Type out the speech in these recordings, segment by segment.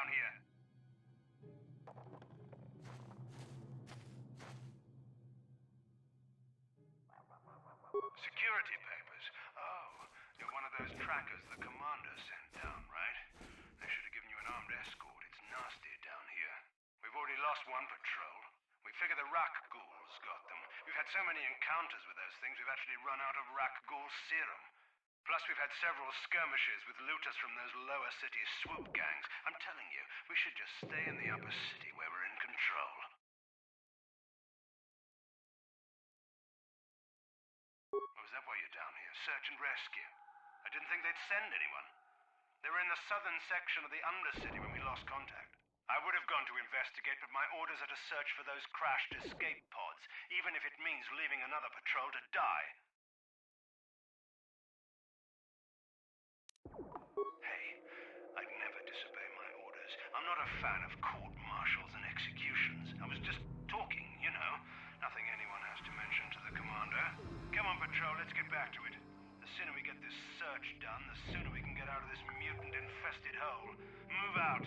down here? Security papers? Oh, you're one of those trackers the commander sent down, right? They should have given you an armed escort. It's nasty down here. We've already lost one patrol. We figure the Rak ghouls got them. We've had so many encounters with those things, we've actually run out of Rak ghoul serum. Plus, we've had several skirmishes with looters from those lower city swoop gangs. I'm telling you, we should just stay in the upper city where we're in control. Oh, is that why you're down here? Search and rescue? I didn't think they'd send anyone. They were in the southern section of the Undercity when we lost contact. I would have gone to investigate, but my orders are to search for those crashed escape pods, even if it means leaving another patrol to die. Hey, I'd never disobey my orders. I'm not a fan of court-martials and executions. I was just talking, you know. Nothing anyone has to mention to the commander. Come on, patrol, let's get back to it. The sooner we get this search done, the sooner we can get out of this mutant-infested hole. Move out.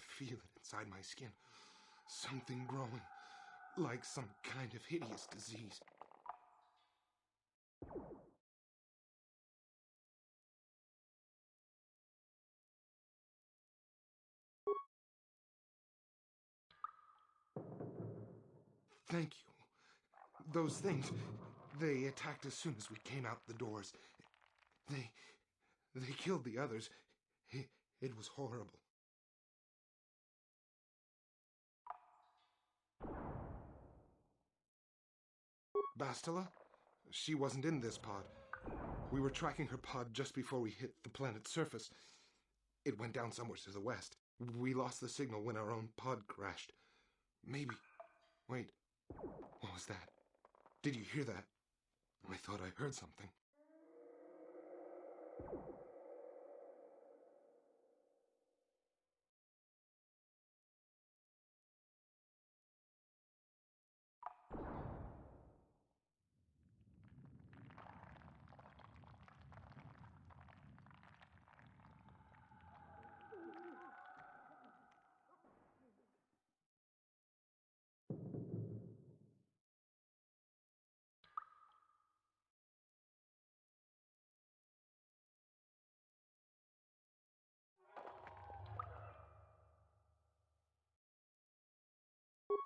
feel it inside my skin. Something growing, like some kind of hideous disease. Thank you. Those things, they attacked as soon as we came out the doors. They killed the others. It was horrible. Bastila? She wasn't in this pod. We were tracking her pod just before we hit the planet's surface. It went down somewhere to the west. We lost the signal when our own pod crashed. Maybe... Wait. What was that? Did you hear that? I thought I heard something.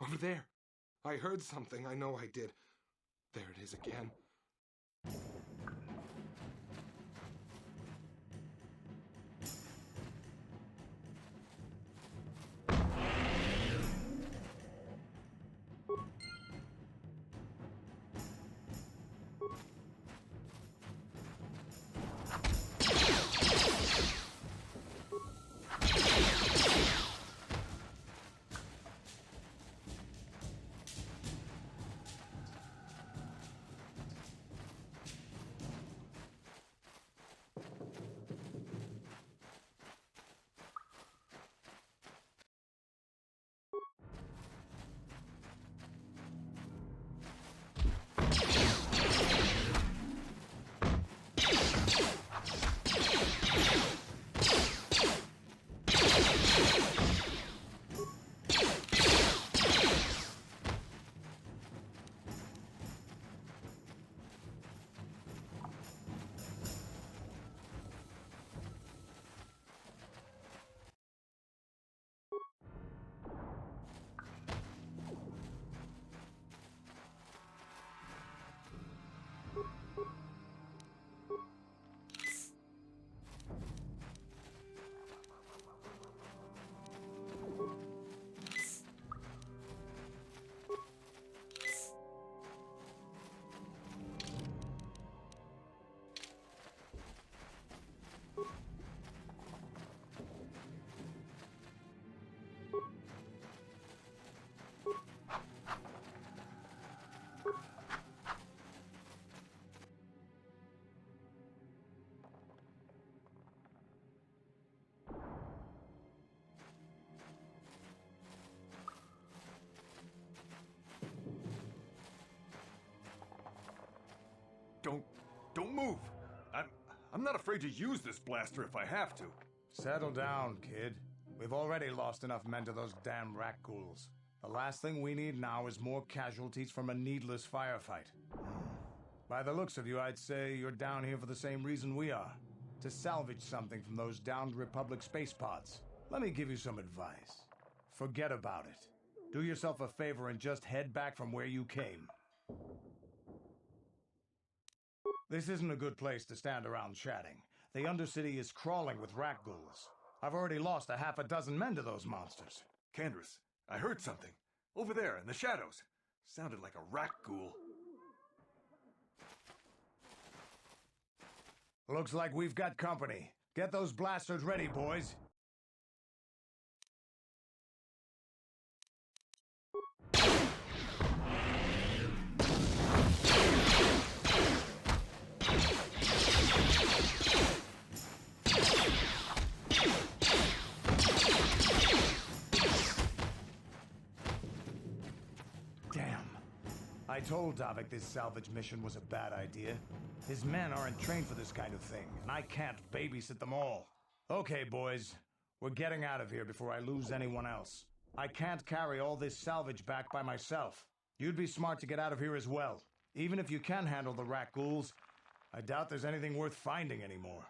Over there. I heard something. I know I did. There it is again. Don't move. I'm not afraid to use this blaster if I have to. Settle down, kid. We've already lost enough men to those damn rat ghouls. The last thing we need now is more casualties from a needless firefight. By the looks of you, I'd say you're down here for the same reason we are. To salvage something from those downed Republic space pods. Let me give you some advice. Forget about it. Do yourself a favor and just head back from where you came. This isn't a good place to stand around chatting. The Undercity is crawling with rat ghouls. I've already lost a half a dozen men to those monsters. Candace, I heard something. Over there, in the shadows. Sounded like a rat ghoul. Looks like we've got company. Get those blasters ready, boys. I told Davik this salvage mission was a bad idea. His men aren't trained for this kind of thing, and I can't babysit them all. Okay, boys. We're getting out of here before I lose anyone else. I can't carry all this salvage back by myself. You'd be smart to get out of here as well. Even if you can handle the rat ghouls, I doubt there's anything worth finding anymore.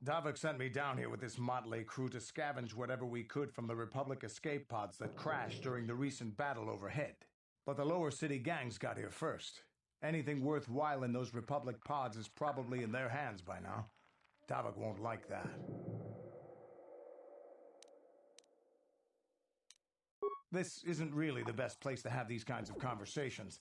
Davik sent me down here with this motley crew to scavenge whatever we could from the Republic escape pods that crashed during the recent battle overhead. But the lower city gangs got here first. Anything worthwhile in those Republic pods is probably in their hands by now. Davik won't like that. This isn't really the best place to have these kinds of conversations,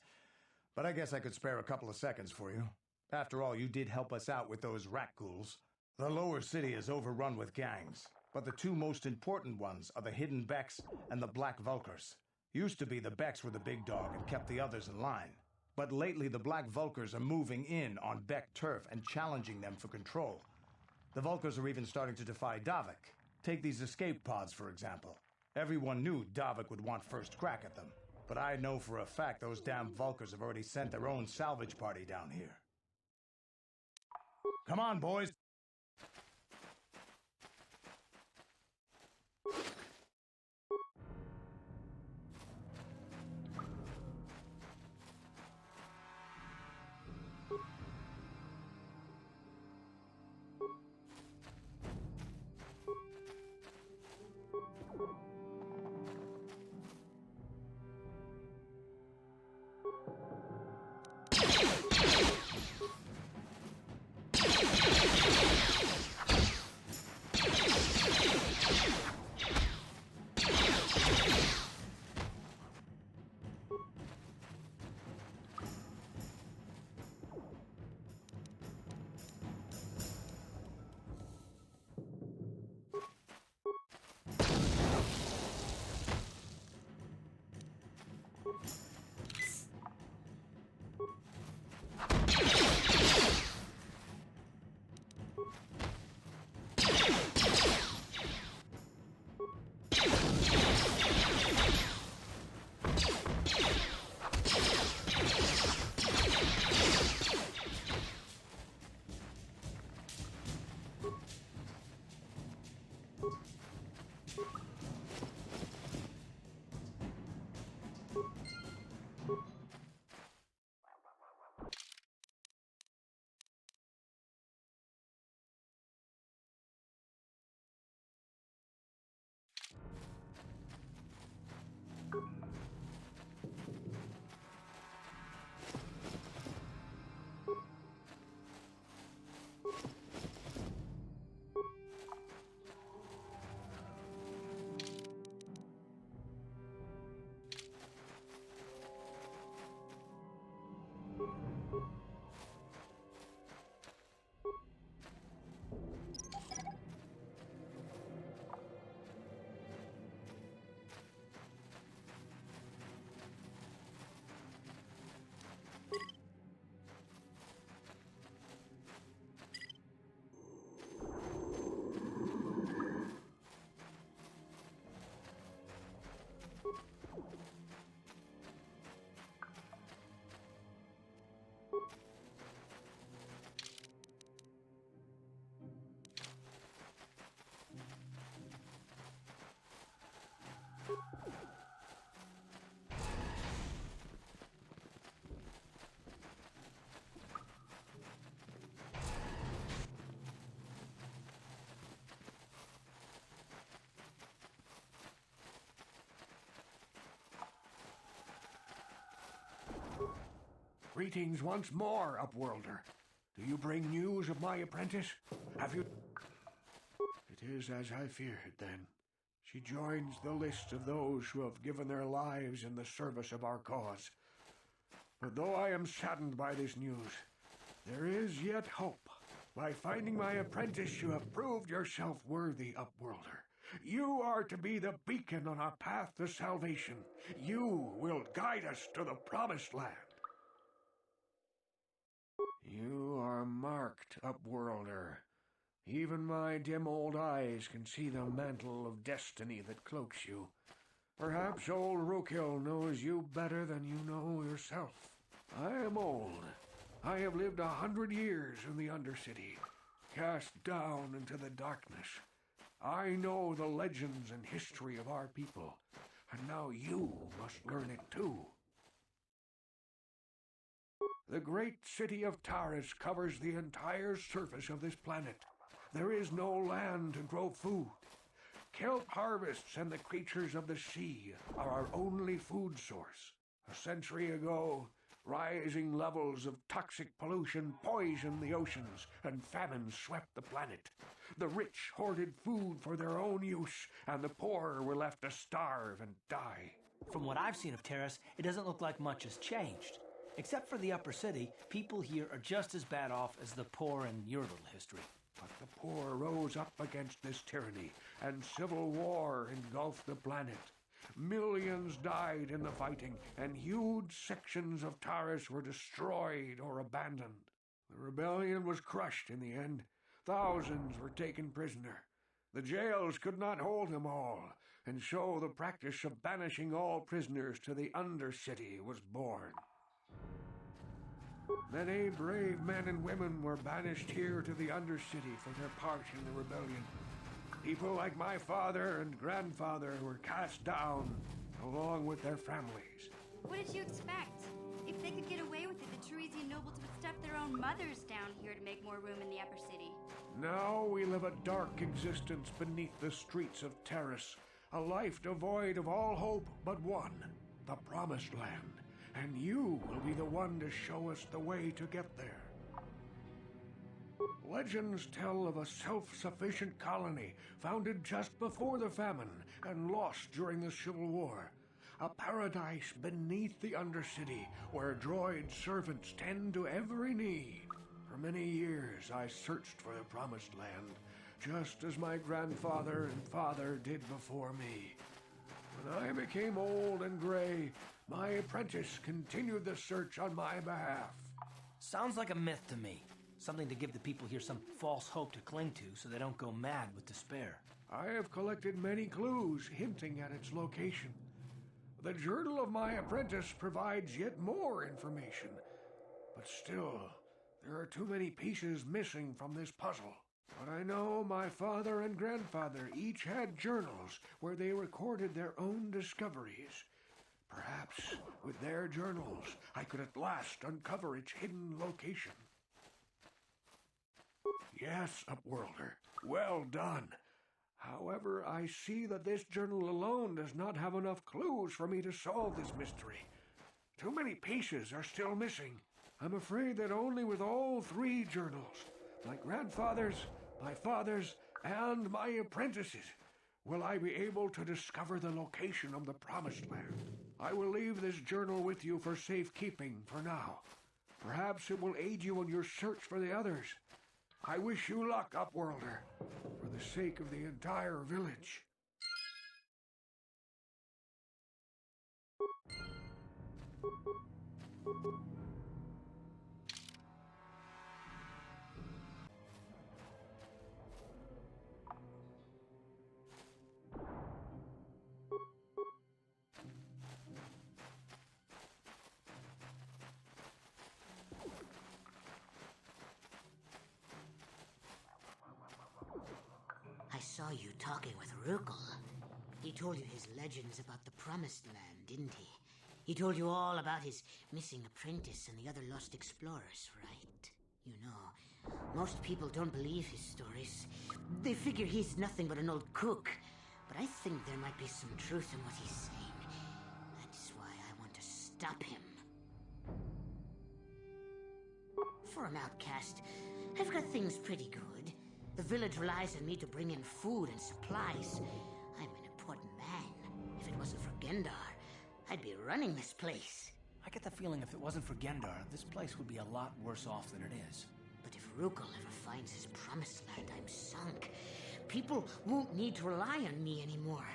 but I guess I could spare a couple of seconds for you. After all, you did help us out with those rat ghouls. The lower city is overrun with gangs, but the two most important ones are the Hidden Becks and the Black Vulkars. Used to be the Becks were the big dog and kept the others in line. But lately the Black Vulkars are moving in on Beck turf and challenging them for control. The Vulkars are even starting to defy Davik. Take these escape pods, for example. Everyone knew Davik would want first crack at them, but I know for a fact those damn Vulkars have already sent their own salvage party down here. Come on, boys! Greetings once more, Upworlder. Do you bring news of my apprentice? Have you... It is as I feared, then. She joins the list of those who have given their lives in the service of our cause. But though I am saddened by this news, there is yet hope. By finding my apprentice, you have proved yourself worthy, Upworlder. You are to be the beacon on our path to salvation. You will guide us to the promised land. You are marked, Upworlder. Even my dim old eyes can see the mantle of destiny that cloaks you. Perhaps old Rookhill knows you better than you know yourself. I am old, I have lived 100 years in the Undercity, cast down into the darkness. I know the legends and history of our people, and now you must learn it too. The great city of Taris covers the entire surface of this planet. There is no land to grow food. Kelp harvests and the creatures of the sea are our only food source. A century ago, rising levels of toxic pollution poisoned the oceans and famine swept the planet. The rich hoarded food for their own use, and the poor were left to starve and die. From what I've seen of Terrace, it doesn't look like much has changed. Except for the upper city, people here are just as bad off as the poor in your little history. But the poor rose up against this tyranny, and civil war engulfed the planet. Millions died in the fighting, and huge sections of Taris were destroyed or abandoned. The rebellion was crushed in the end. Thousands were taken prisoner. The jails could not hold them all, and so the practice of banishing all prisoners to the Undercity was born. Many brave men and women were banished here to the Undercity for their part in the rebellion. People like my father and grandfather were cast down, along with their families. What did you expect? If they could get away with it, the Teresian nobles would stuff their own mothers down here to make more room in the upper city. Now we live a dark existence beneath the streets of Terrace, a life devoid of all hope but one, the Promised Land. And you will be the one to show us the way to get there. Legends tell of a self-sufficient colony founded just before the famine and lost during the Civil War. A paradise beneath the Undercity where droid servants tend to every need. For many years I searched for the Promised Land, just as my grandfather and father did before me. When I became old and gray, my apprentice continued the search on my behalf. Sounds like a myth to me. Something to give the people here some false hope to cling to so they don't go mad with despair. I have collected many clues hinting at its location. The journal of my apprentice provides yet more information. But still, there are too many pieces missing from this puzzle. But I know my father and grandfather each had journals where they recorded their own discoveries. Perhaps with their journals, I could at last uncover its hidden location. Yes, Upworlder, well done. However, I see that this journal alone does not have enough clues for me to solve this mystery. Too many pieces are still missing. I'm afraid that only with all three journals, my grandfather's, my father's, and my apprentice's, will I be able to discover the location of the Promised Land. I will leave this journal with you for safekeeping for now. Perhaps it will aid you in your search for the others. I wish you luck, Upworlder, for the sake of the entire village. I saw you talking with Rukel. He told you his legends about the Promised Land, didn't he? He told you all about his missing apprentice and the other lost explorers, right? You know, most people don't believe his stories. They figure he's nothing but an old cook. But I think there might be some truth in what he's saying. That's why I want to stop him. For an outcast, I've got things pretty good. The village relies on me to bring in food and supplies. I'm an important man. If it wasn't for Gendar, I'd be running this place. I get the feeling if it wasn't for Gendar, this place would be a lot worse off than it is. But if Rukel ever finds his Promised Land, I'm sunk. People won't need to rely on me anymore.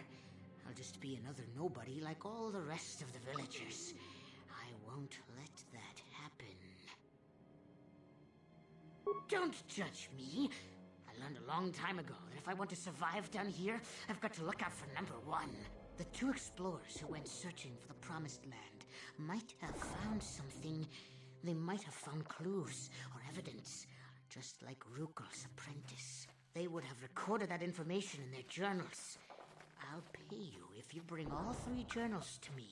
I'll just be another nobody like all the rest of the villagers. I won't let that happen. Don't judge me. I learned a long time ago that if I want to survive down here, I've got to look out for number one. The two explorers who went searching for the Promised Land might have found something They might have found clues or evidence, just like Rukel's apprentice. They would have recorded that information in their journals. I'll pay you if you bring all 3 journals to me.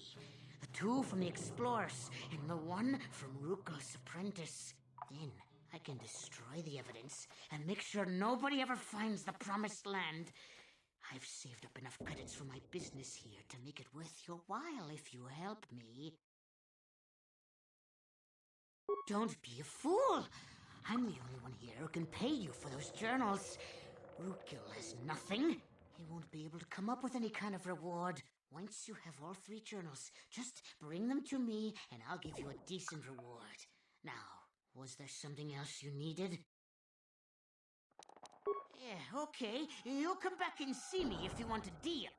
The 2 from the explorers and the 1 from Rukel's apprentice. Then I can destroy the evidence and make sure nobody ever finds the promised land. I've saved up enough credits for my business here to make it worth your while if you help me. Don't be a fool. I'm the only one here who can pay you for those journals. Rukel has nothing. He won't be able to come up with any kind of reward. Once you have all 3 journals, just bring them to me and I'll give you a decent reward. Now, was there something else you needed? Yeah, okay. You'll come back and see me if you want a deal.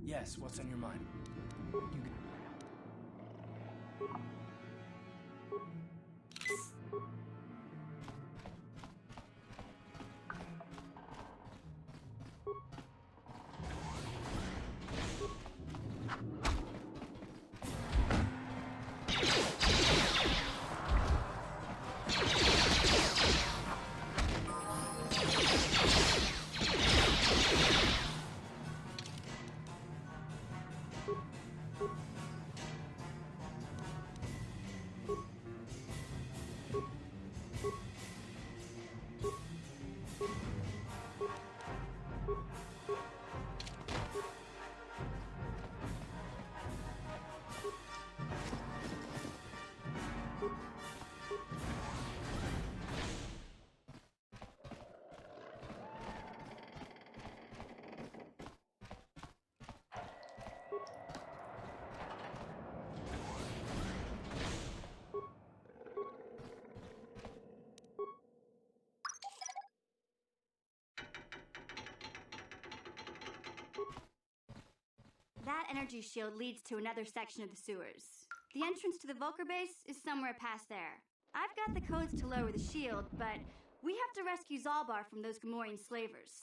Yes, what's on your mind? That energy shield leads to another section of the sewers. The entrance to the Volker base is somewhere past there. I've got the codes to lower the shield, but we have to rescue Zaalbar from those Gamorrean slavers.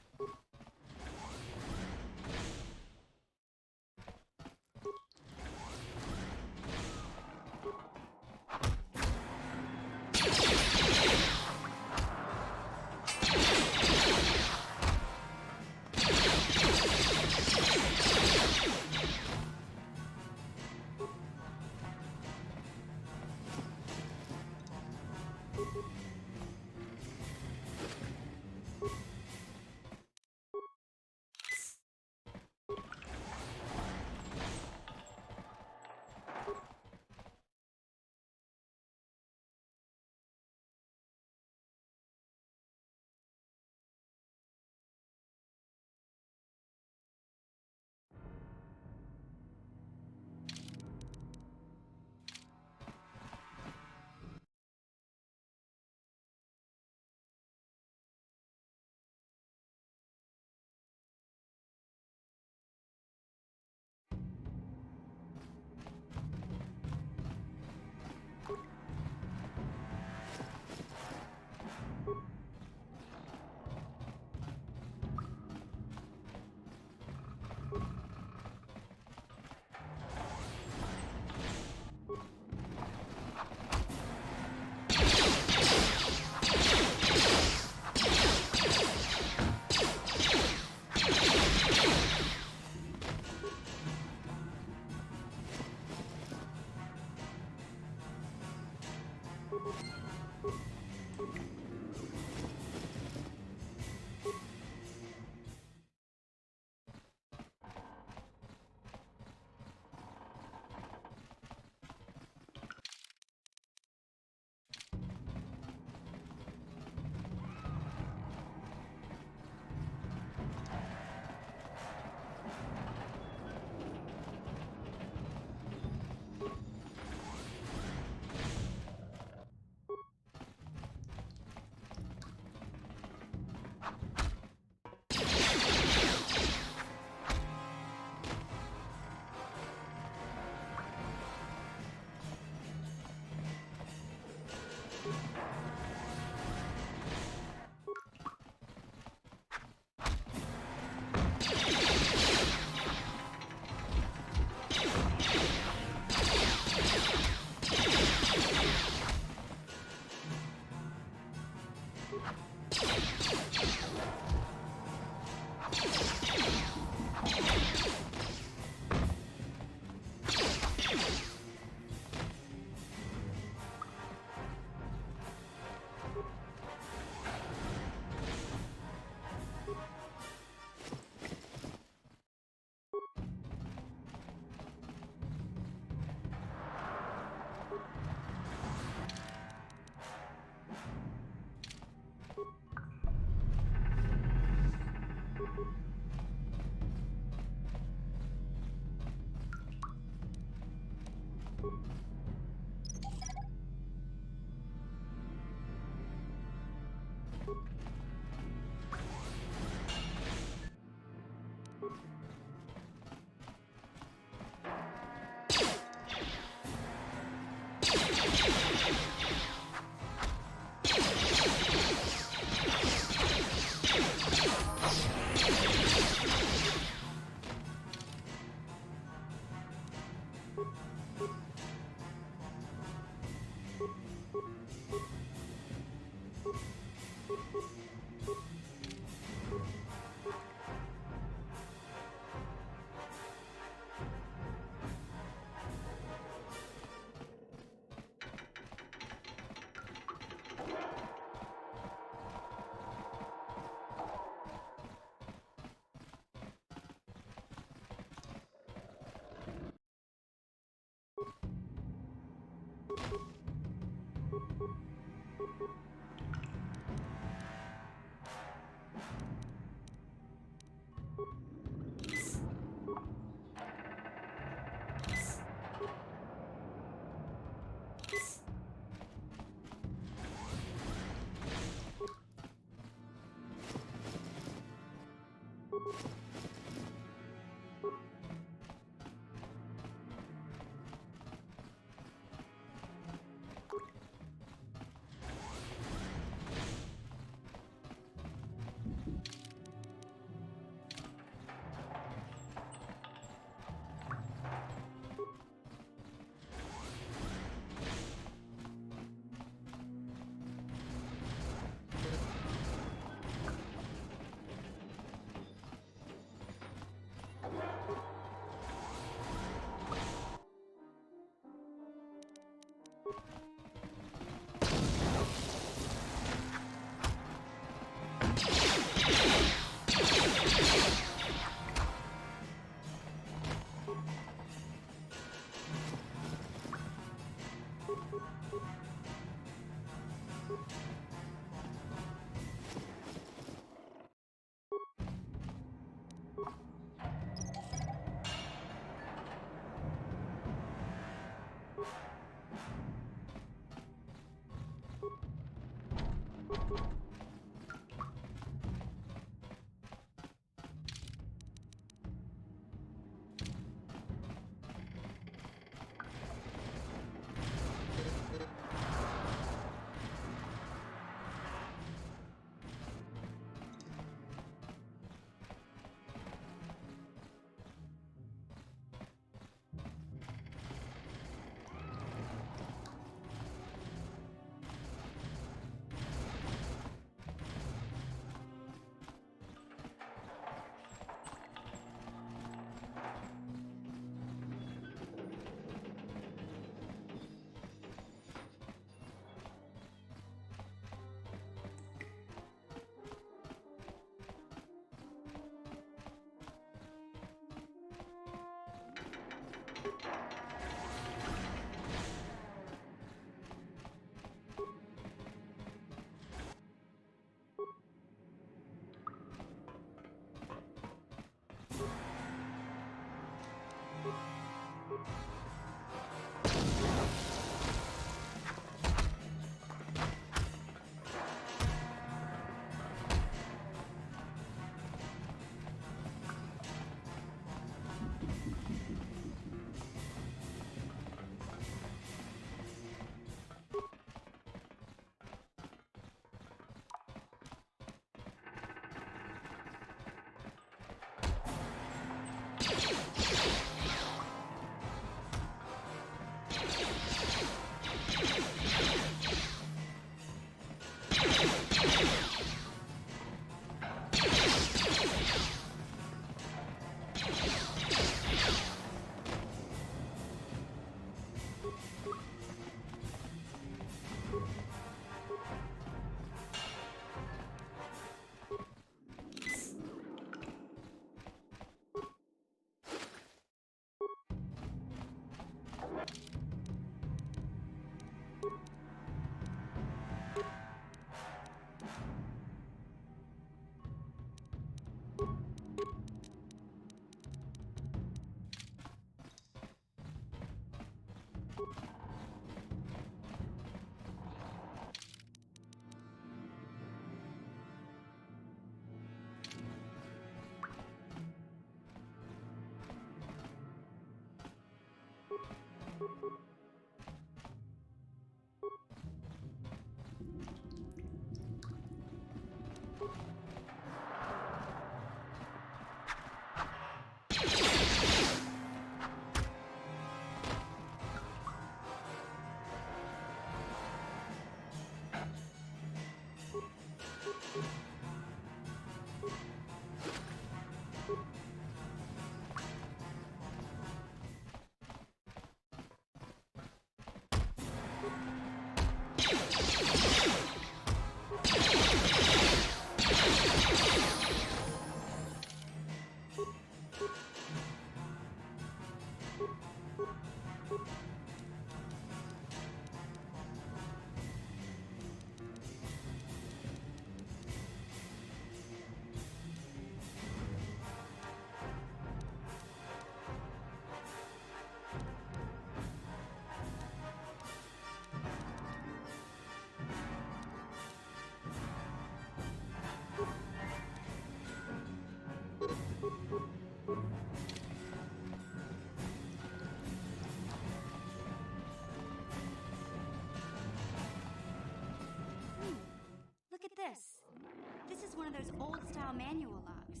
one of those old-style manual locks.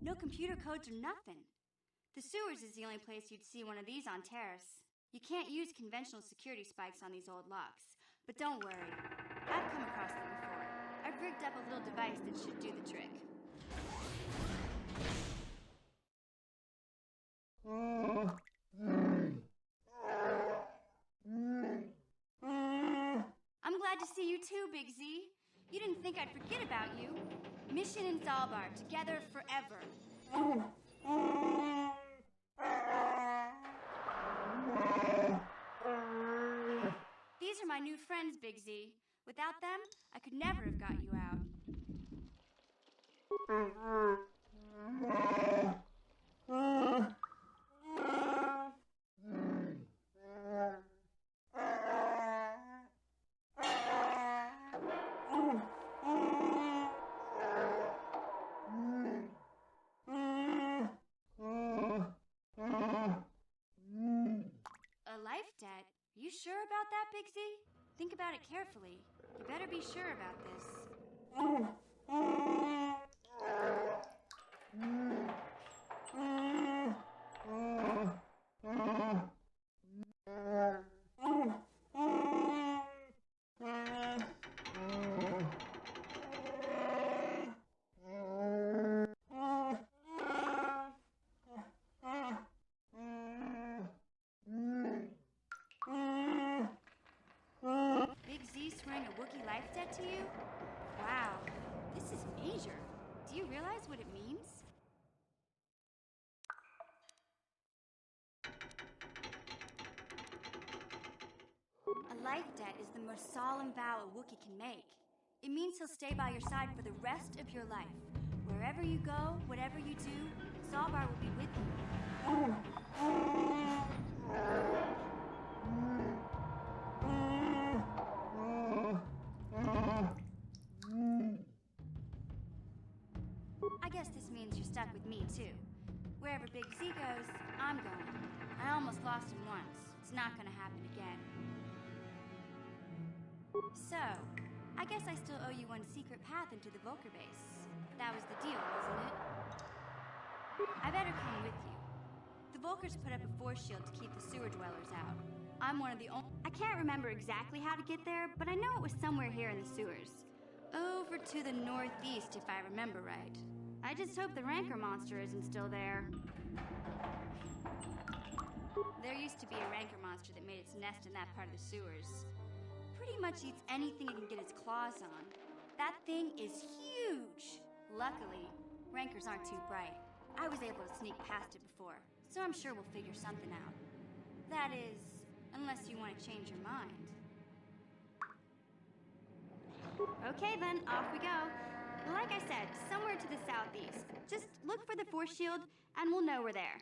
No computer codes or nothing. The sewers is the only place you'd see one of these on Terrace. You can't use conventional security spikes on these old locks. But don't worry. I've come across them before. I've rigged up a little device that should do the trick. I'm glad to see you too, Big Z. You didn't think I'd forget about you. Mission in Zaalbar, together forever. These are my new friends, Big Z. Without them, I could never have got you out. A life debt? You sure about that, Big Z? Think about it carefully. You better be sure about this. Big Z swearing a Wookiee life debt to you? Wow, this is major. Do you realize what it means? A life debt is the most solemn vow a Wookiee can make. It means he'll stay by your side for the rest of your life. Wherever you go, whatever you do, Zaalbar will be with you. I guess this means you're stuck with me, too. Wherever Big Z goes, I'm going. I almost lost him once. It's not gonna happen again. So, I guess I still owe you one secret path into the Volker base. That was the deal, wasn't it? I better come with you. The Volkers put up a force shield to keep the sewer dwellers out. I'm one of the only... I can't remember exactly how to get there, but I know it was somewhere here in the sewers. Over to the northeast, if I remember right. I just hope the Rancor monster isn't still there. There used to be a Rancor monster that made its nest in that part of the sewers. Pretty much eats anything it can get its claws on. That thing is huge! Luckily, Rancors aren't too bright. I was able to sneak past it before, so I'm sure we'll figure something out. That is, unless you want to change your mind. Okay then, off we go. Like I said, somewhere to the southeast. Just look for the force shield, and we'll know we're there.